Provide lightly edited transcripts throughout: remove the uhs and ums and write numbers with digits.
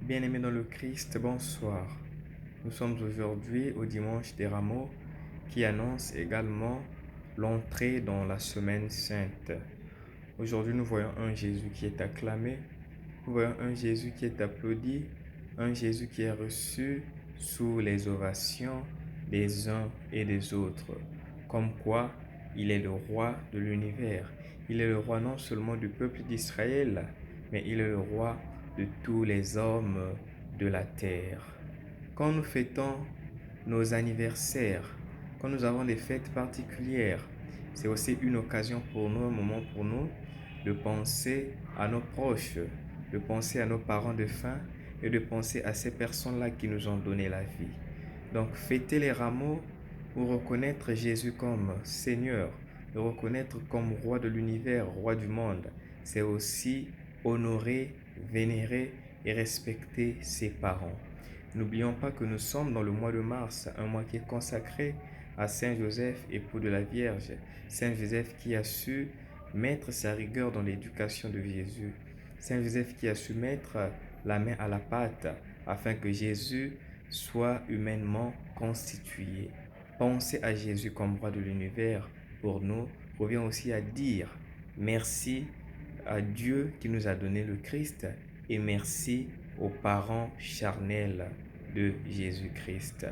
Bien-aimés dans le Christ, bonsoir. Nous sommes aujourd'hui au dimanche des Rameaux qui annonce également l'entrée dans la semaine sainte. Aujourd'hui, nous voyons un Jésus qui est acclamé, nous voyons un Jésus qui est applaudi, un Jésus qui est reçu sous les ovations des uns et des autres. Comme quoi, il est le roi de l'univers. Il est le roi non seulement du peuple d'Israël, mais il est le roi de tous les hommes de la terre. Quand nous fêtons nos anniversaires, quand nous avons des fêtes particulières, c'est aussi une occasion pour nous, un moment pour nous, de penser à nos proches, de penser à nos parents défunts et de penser à ces personnes-là qui nous ont donné la vie. Donc, fêter les rameaux pour reconnaître Jésus comme Seigneur, le reconnaître comme roi de l'univers, roi du monde, c'est aussi honorer, vénérer et respecter ses parents. N'oublions pas que nous sommes dans le mois de mars, un mois qui est consacré à Saint Joseph, époux de la Vierge. Saint Joseph qui a su mettre sa rigueur dans l'éducation de Jésus. Saint Joseph qui a su mettre la main à la pâte afin que Jésus soit humainement constitué. Penser à Jésus comme roi de l'univers pour nous revient aussi à dire merci à Dieu qui nous a donné le Christ et merci aux parents charnels de Jésus-Christ.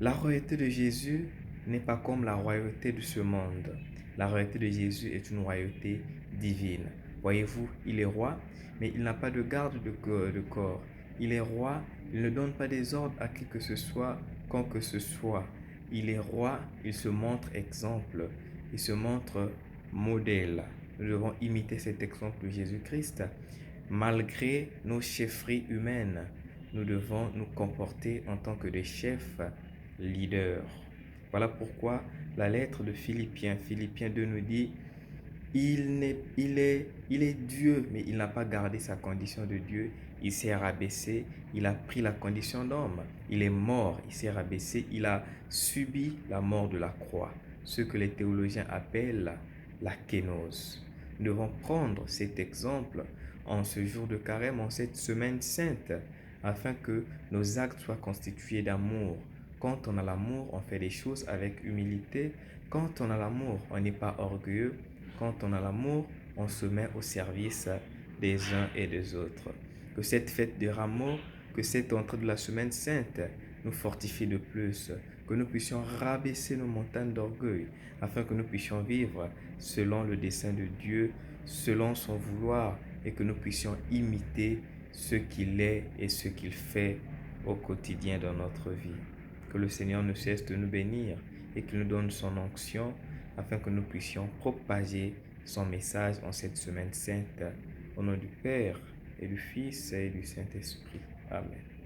La royauté de Jésus n'est pas comme la royauté de ce monde. La royauté de Jésus est une royauté divine. Voyez-vous, il est roi, mais il n'a pas de garde de corps. Il est roi, il ne donne pas des ordres à qui que ce soit, quand que ce soit. Il est roi, il se montre exemple, il se montre modèle. Nous devons imiter cet exemple de Jésus-Christ. Malgré nos chefferies humaines, nous devons nous comporter en tant que des chefs leaders. Voilà pourquoi la lettre de Philippiens 2 nous dit il est Dieu, mais il n'a pas gardé sa condition de Dieu. Il s'est rabaissé, il a pris la condition d'homme. Il est mort, il s'est rabaissé, il a subi la mort de la croix. Ce que les théologiens appellent la kénose. Nous devons prendre cet exemple en ce jour de carême, en cette semaine sainte, afin que nos actes soient constitués d'amour. Quand on a l'amour, on fait des choses avec humilité. Quand on a l'amour, on n'est pas orgueilleux. Quand on a l'amour, on se met au service des uns et des autres. Que cette fête des rameaux, que cette entrée de la semaine sainte nous fortifie de plus, que nous puissions rabaisser nos montagnes d'orgueil, afin que nous puissions vivre selon le dessein de Dieu, selon son vouloir, et que nous puissions imiter ce qu'il est et ce qu'il fait au quotidien dans notre vie. Que le Seigneur ne cesse de nous bénir et qu'il nous donne son onction afin que nous puissions propager son message en cette semaine sainte. Au nom du Père et du Fils et du Saint-Esprit. Amen.